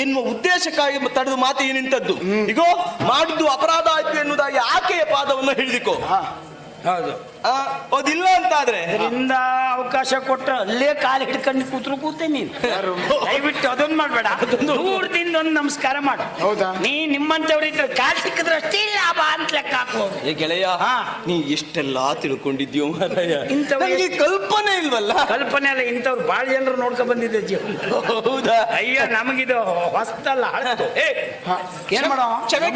ಎನ್ನುವ ಉದ್ದೇಶಕ್ಕಾಗಿ ತಡೆದು ಮಾತು ಏನಿಂತದ್ದು. ಈಗೋ ಮಾಡಿದ್ದು ಅಪರಾಧ ಆಯ್ತು ಎನ್ನುವುದಾಗಿ ಆಕೆಯ ಪಾದವನ್ನು ಹಿಡಿದಿಕೋ. ಹೌದು, ಅದಿಲ್ಲ ಅಂತಾದ್ರೆ ಅದರಿಂದ ಅವಕಾಶ ಕೊಟ್ಟ ಅಲ್ಲೇ ಕಾಲು ಹಿಡ್ಕೊಂಡು ಕೂತೆ ನೀನು. ದಯವಿಟ್ಟು ಅದೊಂದು ಮಾಡ್ಬೇಡ, ದೂರದಿಂದ ಒಂದು ನಮಸ್ಕಾರ ಮಾಡು. ಹೌದಾ? ನೀ ನಿಮ್ಮಂತವ್ರ ಇದ್ರೆ ಕಾಲು ಸಿಕ್ಕಿದ್ರೆ ಅಷ್ಟೇ ಲಾಭ ಅಂತ ಲೆಕ್ಕ ಹಾಕೋದು. ಏ ಗೆಳೆಯ, ನೀ ಎಷ್ಟೆಲ್ಲ ತಿಳ್ಕೊಂಡಿದ್ಯೋ ಮಾರಾಯ, ಇಂಥವ್ರಿಗೆ ಕಲ್ಪನೆ ಇಲ್ವಲ್ಲ. ಕಲ್ಪನೆ ಅಲ್ಲ, ಇಂಥವ್ರು ಬಾಳ ಜನರು ನೋಡ್ಕೊ ಬಂದಿದ್ದೆ ಜೀವನ. ಹೌದಾ? ಅಯ್ಯ, ನಮಗಿದು ಹೊಸ್ತಲ್ಲ. ಏನ್ ಮಾಡೋ?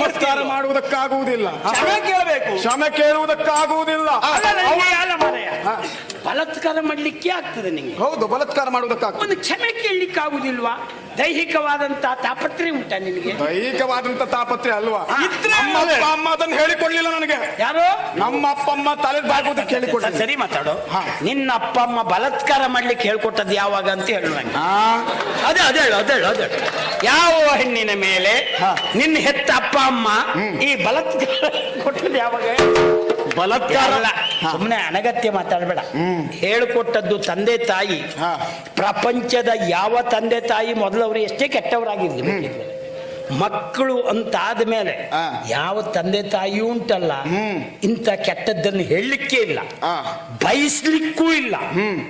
ನಮಸ್ಕಾರ ಮಾಡುವುದಕ್ಕಾಗುವುದಿಲ್ಲ, ಕ್ಷಮೆ ಕೇಳಬೇಕು. ಕ್ಷಮೆ ಕೇಳುವುದಕ್ಕಾಗುವುದಿಲ್ಲ. ಬಲಾತ್ಕಾರ ಮಾಡ್ಲಿಕ್ಕೆ ಆಗ್ತದೆ ನಿಂಗೆ. ಹೌದು, ಬಲಾತ್ಕಾರ ಮಾಡುವುದಕ್ಕಾಗ್ತದೆ. ಒಂದು ಕ್ಷಮೆ ಕೇಳಲಿಕ್ಕೆ ಆಗುದಿಲ್ವಾ? ದೈಹಿಕವಾದಂತ ತಾಪತ್ರೆ ಉಂಟಾ ನಿನಗೆ? ದೈಹಿಕವಾದಂತ ತಾಪತ್ರೆ ಅಲ್ವಾ? ನಮ್ಮ ಅಪ್ಪ ಅಮ್ಮ ಅದನ್ನು ಹೇಳಿಕೊಡ್ಲಿಲ್ಲ ನನಗೆ. ಯಾರು? ನಮ್ಮ ಅಪ್ಪ ಅಮ್ಮ ತಲೆ ಬಾಗುವುದಕ್ಕೆ ಹೇಳಿಕೊಡ್ಲಿಲ್ಲ. ಸರಿ ಮಾತಾಡು. ನಿನ್ನ ಅಪ್ಪ ಅಮ್ಮ ಬಲಾತ್ಕಾರ ಮಾಡ್ಲಿಕ್ಕೆ ಹೇಳ್ಕೊಟ್ಟದ್ದು ಯಾವಾಗ ಅಂತ ಹೇಳು ನಂಗೆ. ಅದೇ ಯಾವ ಹೆಣ್ಣಿನ ಮೇಲೆ ನಿನ್ನ ಹೆತ್ತ ಅಪ್ಪ ಅಮ್ಮ ಈ ಬಲಾತ್ಕಾರ ಕೊಟ್ಟದ್ದು ಯಾವಾಗ? ಬಲಾತ್ಕಾರ ಸುಮ್ಮನೆ ಅನಗತ್ಯ ಮಾತಾಡಬೇಡ. ಹೇಳಿಕೊಟ್ಟದ್ದು ತಂದೆ ತಾಯಿ. ಪ್ರಪಂಚದ ಯಾವ ತಂದೆ ತಾಯಿ ಮೊದಲವರು ಎಷ್ಟೇ ಕೆಟ್ಟವರಾಗಿರ್ಲಿ, ಮಕ್ಕಳು ಅಂತಾದ ಮೇಲೆ ಯಾವ ತಂದೆ ತಾಯಿ ಉಂಟಲ್ಲ ಇಂಥ ಕೆಟ್ಟದ್ದನ್ನು ಹೇಳಲಿಕ್ಕೆ ಇಲ್ಲ, ಬಯಸ್ಲಿಕ್ಕೂ ಇಲ್ಲ.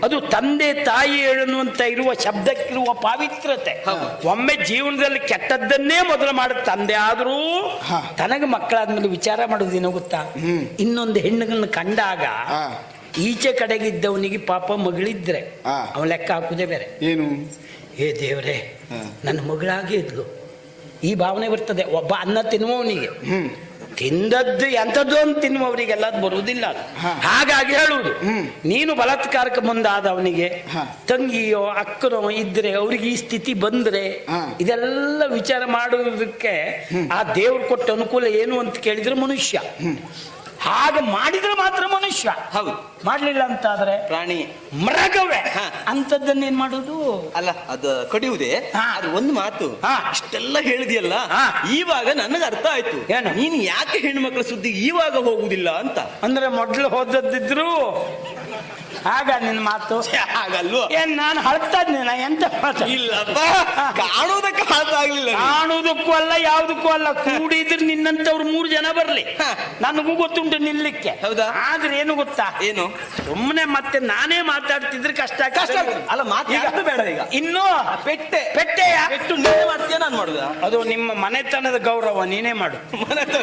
ಅದು ತಂದೆ ತಾಯಿ ಹೇಳುವಂತ ಇರುವ ಶಬ್ದಕ್ಕಿರುವ ಪಾವಿತ್ರತೆ. ಒಮ್ಮೆ ಜೀವನದಲ್ಲಿ ಕೆಟ್ಟದ್ದನ್ನೇ ಮೊದಲು ಮಾಡುತ್ತ ತಂದೆ ಆದ್ರೂ ತನಗೆ ಮಕ್ಕಳಾದ್ಮೇಲೆ ವಿಚಾರ ಮಾಡೋದೇನೋ ಗೊತ್ತಾ? ಇನ್ನೊಂದು ಹೆಣ್ಣುಗಳನ್ನ ಕಂಡಾಗ ಈಚೆ ಕಡೆಗಿದ್ದವನಿಗೆ ಪಾಪ ಮಗಳಿದ್ರೆ ಅವನ ಲೆಕ್ಕ ಹಾಕುದೇ ಬೇರೆ. ಏನು? ಏ ದೇವ್ರೆ, ನನ್ನ ಮಗಳಾಗಿ ಇದ್ಲು, ಈ ಭಾವನೆ ಬರ್ತದೆ. ಒಬ್ಬ ಅನ್ನ ತಿನ್ನುವವನಿಗೆ ತಿಂದದ್ದು ಎಂಥದ್ದು ಅಂತ ತಿನ್ನುವವರಿಗೆಲ್ಲ ಬರುವುದಿಲ್ಲ. ಹಾಗಾಗಿ ಹೇಳುವುದು, ನೀನು ಬಲಾತ್ಕಾರಕ್ಕೆ ಮುಂದಾದವನಿಗೆ ತಂಗಿಯೋ ಅಕ್ಕನೋ ಇದ್ರೆ ಅವ್ರಿಗೆ ಈ ಸ್ಥಿತಿ ಬಂದ್ರೆ ಇದೆಲ್ಲ ವಿಚಾರ ಮಾಡುವುದಕ್ಕೆ ಆ ದೇವ್ರು ಕೊಟ್ಟ ಅನುಕೂಲ ಏನು ಅಂತ ಕೇಳಿದ್ರೆ ಮನುಷ್ಯ. ಹಾಗೆ ಮಾಡಿದ್ರೆ ಮಾತ್ರ ಮನುಷ್ಯ. ಹೌದು, ಮಾಡ್ಲಿಲ್ಲ ಅಂತಾದ್ರೆ ಪ್ರಾಣಿ, ಮೃಗವೇ. ಅಂತದ್ದನ್ನೇನ್ ಮಾಡುದು? ಅಲ್ಲ, ಅದು ಕಡಿಯುವುದೇ. ಅದು ಒಂದು ಮಾತು. ಇಷ್ಟೆಲ್ಲ ಹೇಳಿದೆಯಲ್ಲ, ಇವಾಗ ನನಗೆ ಅರ್ಥ ಆಯ್ತು. ನೀನು ಯಾಕೆ ಹೆಣ್ಮಕ್ಳ ಸುದ್ದಿ ಇವಾಗ ಹೋಗುದಿಲ್ಲ ಅಂತ. ಅಂದ್ರೆ ಮೊದ್ಲು ಹೋದದ್ದಿದ್ರು ಆಗ ನಿನ್ನ ಮಾತು ಹಾಗಲ್ವ? ಏನ್ ನಾನು ಹಳ್ತಾ ಇದ್ನೇನ? ಎಂತ ಇಲ್ಲಪ್ಪ, ಕಾಣುವುದಕ್ಕೆ ಆಗ್ಲಿಲ್ಲ. ಕಾಣುವುದಕ್ಕೂ ಅಲ್ಲ, ಯಾವುದಕ್ಕೂ ಅಲ್ಲ. ಕೂಡಿದ್ರೆ ನಿನ್ನಂತವ್ರು 3 ಜನ ಬರ್ಲಿ, ನನಗೂ ಗೊತ್ತುಂಟು ನಿಲ್ಲಿಕ್ಕೆ. ಹೌದಾ? ಆದ್ರೆ ಏನು ಗೊತ್ತಾ? ಏನು? ಸುಮ್ಮನೆ ಮತ್ತೆ ನಾನೇ ಮಾತಾಡ್ತಿದ್ರೆ ಕಷ್ಟ ಅಲ್ಲ, ಮಾತಾಡೋದು ಬೇಡ. ಈಗ ಇನ್ನು ಪೆಟ್ಟೆಯ ಪೆಟ್ಟು ನೀನೇ ಮಾಡ್ತೀಯ, ನಾನು ಮಾಡುದ? ಅದು ನಿಮ್ಮ ಮನೆತನದ ಗೌರವ, ನೀನೇ ಮಾಡು. ಮನೆತನ